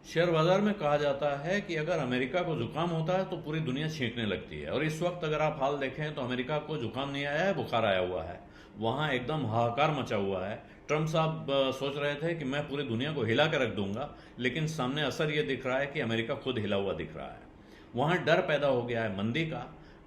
Share बाजार में कहा जाता है कि अगर अमेरिका को जुकाम होता है तो पूरी दुनिया छींकने लगती है, और इस वक्त अगर आप हाल देखें तो अमेरिका को जुकाम नहीं आया है, बुखार आया हुआ है। वहाँ एकदम हाहाकार मचा हुआ है। ट्रम्प साहब सोच रहे थे कि मैं पूरी दुनिया को हिला के रख दूंगा, लेकिन सामने असर ये दिख रहा है कि अमेरिका खुद हिला हुआ दिख रहा है। वहाँ डर पैदा हो गया है मंदी का।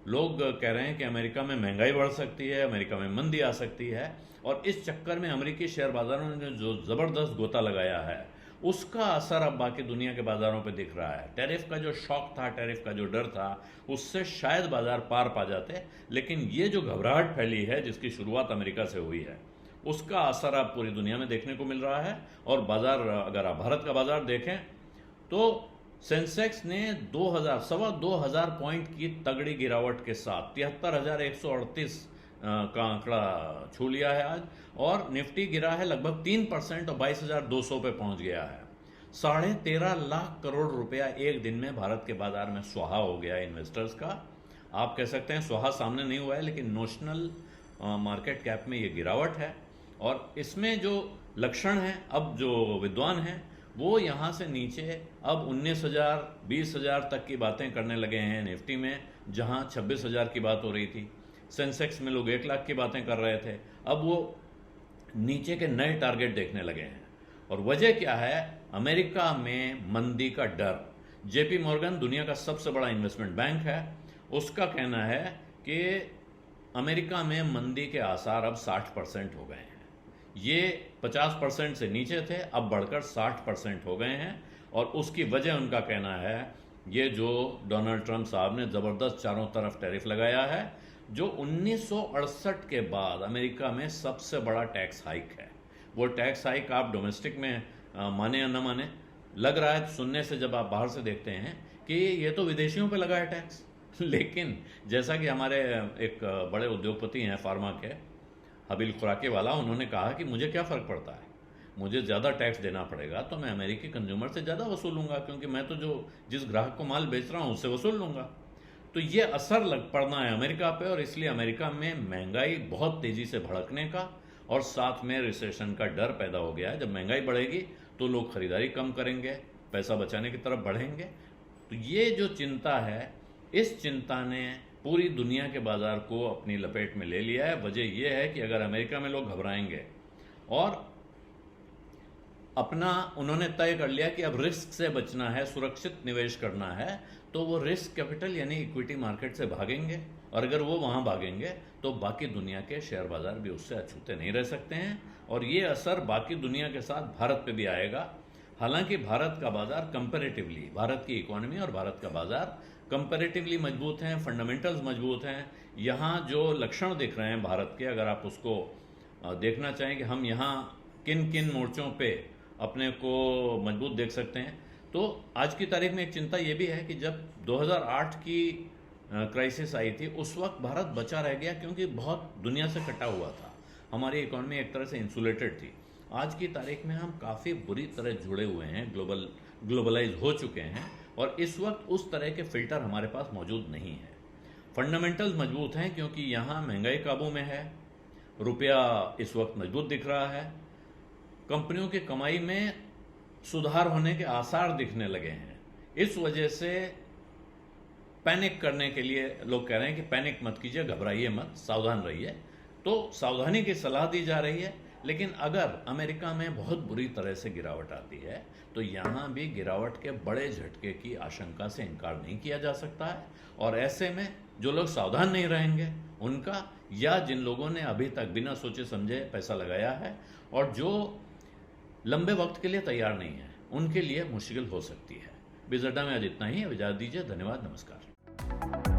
लोग कह रहे हैं कि अमेरिका में महंगाई बढ़ सकती है, अमेरिका में मंदी आ सकती है, और इस चक्कर में अमेरिकी शेयर बाजारों ने जो ज़बरदस्त गोता लगाया है उसका असर अब बाकी दुनिया के बाजारों पे दिख रहा है। टैरिफ का जो शॉक था, टैरिफ का जो डर था, उससे शायद बाजार पार पा जाते, लेकिन ये जो घबराहट फैली है जिसकी शुरुआत अमेरिका से हुई है, उसका असर अब पूरी दुनिया में देखने को मिल रहा है। और बाजार, अगर आप भारत का बाजार देखें तो सेंसेक्स ने 2,000 पॉइंट की तगड़ी गिरावट के साथ 73,138 का आंकड़ा छू लिया है आज, और निफ्टी गिरा है लगभग 3% और 22,200 पे पहुंच गया है। 13.5 लाख करोड़ रुपया एक दिन में भारत के बाजार में स्वाहा हो गया है इन्वेस्टर्स का। आप कह सकते हैं स्वाहा सामने नहीं हुआ है, लेकिन नोशनल मार्केट कैप में ये गिरावट है। और इसमें जो लक्षण हैं, अब जो विद्वान हैं वो यहाँ से नीचे अब 19,000 20,000 तक की बातें करने लगे हैं निफ्टी में, जहाँ 26,000 की बात हो रही थी। सेंसेक्स में लोग 1 लाख की बातें कर रहे थे, अब वो नीचे के नए टारगेट देखने लगे हैं। और वजह क्या है? अमेरिका में मंदी का डर। जेपी मॉर्गन दुनिया का सबसे बड़ा इन्वेस्टमेंट बैंक है, उसका कहना है कि अमेरिका में मंदी के आसार अब 60% हो गए हैं। ये 50% से नीचे थे, अब बढ़कर 60% हो गए हैं। और उसकी वजह उनका कहना है ये जो डोनाल्ड ट्रंप साहब ने ज़बरदस्त चारों तरफ टैरिफ लगाया है, जो 1968 के बाद अमेरिका में सबसे बड़ा टैक्स हाइक है। वो टैक्स हाइक आप डोमेस्टिक में माने या न माने, लग रहा है सुनने से, जब आप बाहर से देखते हैं, कि ये तो विदेशियों पे लगा है टैक्स। लेकिन जैसा कि हमारे एक बड़े उद्योगपति हैं फार्मा के, हबील खुराके वाला, उन्होंने कहा कि मुझे क्या फ़र्क पड़ता है, मुझे ज़्यादा टैक्स देना पड़ेगा तो मैं अमेरिकी कंज्यूमर से ज़्यादा वसूलूंगा, क्योंकि मैं तो जिस ग्राहक को माल बेच रहा हूँ उससे वसूल लूँगा। तो ये असर लग पड़ना है अमेरिका पे, और इसलिए अमेरिका में महंगाई बहुत तेज़ी से भड़कने का और साथ में रिसेशन का डर पैदा हो गया है। जब महंगाई बढ़ेगी तो लोग खरीदारी कम करेंगे, पैसा बचाने की तरफ बढ़ेंगे। तो ये जो चिंता है, इस चिंता ने पूरी दुनिया के बाजार को अपनी लपेट में ले लिया है। वजह यह है कि अगर अमेरिका में लोग घबराएंगे और अपना उन्होंने तय कर लिया कि अब रिस्क से बचना है, सुरक्षित निवेश करना है, तो वो रिस्क कैपिटल यानी इक्विटी मार्केट से भागेंगे। और अगर वो वहाँ भागेंगे तो बाकी दुनिया के शेयर बाजार भी उससे अछूते नहीं रह सकते हैं, और ये असर बाकी दुनिया के साथ भारत पे भी आएगा। हालांकि भारत का बाजार कंपैरेटिवली, भारत की इकोनॉमी और भारत का बाजार कंपैरेटिवली मजबूत हैं, फंडामेंटल्स मजबूत हैं। यहाँ जो लक्षण दिख रहे हैं भारत के, अगर आप उसको देखना चाहें कि हम यहाँ किन किन मोर्चों पे अपने को मजबूत देख सकते हैं, तो आज की तारीख में एक चिंता ये भी है कि जब 2008 की क्राइसिस आई थी, उस वक्त भारत बचा रह गया क्योंकि बहुत दुनिया से कटा हुआ था, हमारी इकोनॉमी एक तरह से इंसुलेटेड थी। आज की तारीख में हम काफ़ी बुरी तरह जुड़े हुए हैं, ग्लोबलाइज हो चुके हैं, और इस वक्त उस तरह के फिल्टर हमारे पास मौजूद नहीं है। फंडामेंटल्स मजबूत हैं क्योंकि यहाँ महंगाई काबू में है, रुपया इस वक्त मजबूत दिख रहा है, कंपनियों की कमाई में सुधार होने के आसार दिखने लगे हैं। इस वजह से पैनिक करने के लिए लोग कह रहे हैं कि पैनिक मत कीजिए, घबराइए मत, सावधान रहिए। तो सावधानी की सलाह दी जा रही है। लेकिन अगर अमेरिका में बहुत बुरी तरह से गिरावट आती है तो यहाँ भी गिरावट के बड़े झटके की आशंका से इनकार नहीं किया जा सकता है। और ऐसे में जो लोग सावधान नहीं रहेंगे उनका, या जिन लोगों ने अभी तक बिना सोचे समझे पैसा लगाया है और जो लंबे वक्त के लिए तैयार नहीं है, उनके लिए मुश्किल हो सकती है। बिजअड्डा में आज इतना ही। इजाज़त दीजिए। धन्यवाद। नमस्कार।